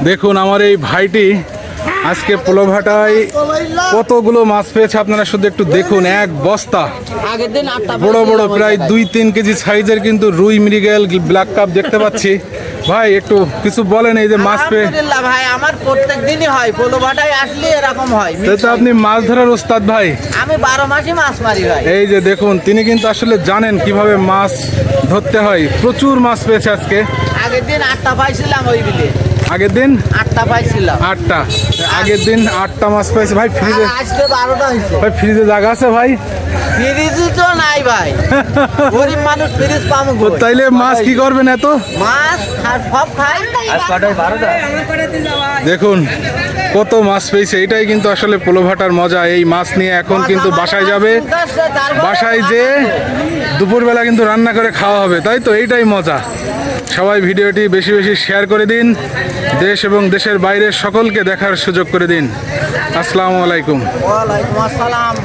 দেখুন আমার এই ভাইটি আজকে পোলোভাটায় কতগুলো মাছ পেয়েছে আপনারা শুধু একটু দেখুন। এক বস্তা বড় বড় প্রায় 2-3 কেজি সাইজের কিন্তু রুই, মৃগেল, ব্ল্যাক কাপ দেখতে পাচ্ছি। ভাই একটু কিছু বলেন, এই যে মাছ পেয়ে। আলহামদুলিল্লাহ ভাই, আমার প্রত্যেক দিনই হয়, পোলোভাটায় আসলে এরকম হয়। তো আপনি মাছ ধরার ওস্তাদ ভাই। আমি 12 মাসই মাছ মারি ভাই। এই যে দেখুন, তিনি কিন্তু আসলে জানেন কিভাবে মাছ ধরতে হয়। প্রচুর মাছ পেয়েছে আজকে। আগের দিন 8টা পাইছিলাম ওই বিলে। আগের দিন 8টা পাইছিলাম। 8টা, আগের দিন 8টা মাছ পাইছে ভাই। ফ্রিজে আজকে 12টা হয়েছে ভাই, ফ্রিজে জায়গা আছে ভাই? ফ্রিজই তো নাই ভাই। গরিব মানুষ ফ্রিজ পাবো ও, তাইলে মাছ কি করবেন এত? মাছ সব খাই। দেখুন কত মাছ পেয়েছে। এটাই কিন্তু আসলে পোলোভাটার মজা। এই মাছ নিয়ে এখন কিন্তু বাসায় যাবে, বাসায় যেয়ে দুপুরবেলা কিন্তু রান্না করে খাওয়া হবে, তাই তো? এইটাই মজা। সবাই ভিডিওটি বেশি বেশি শেয়ার করে দিন, দেশ এবং দেশের বাইরের সকলকে দেখার সুযোগ করে দিন। আসসালামু আলাইকুম। ওয়ালাইকুম আসসালাম।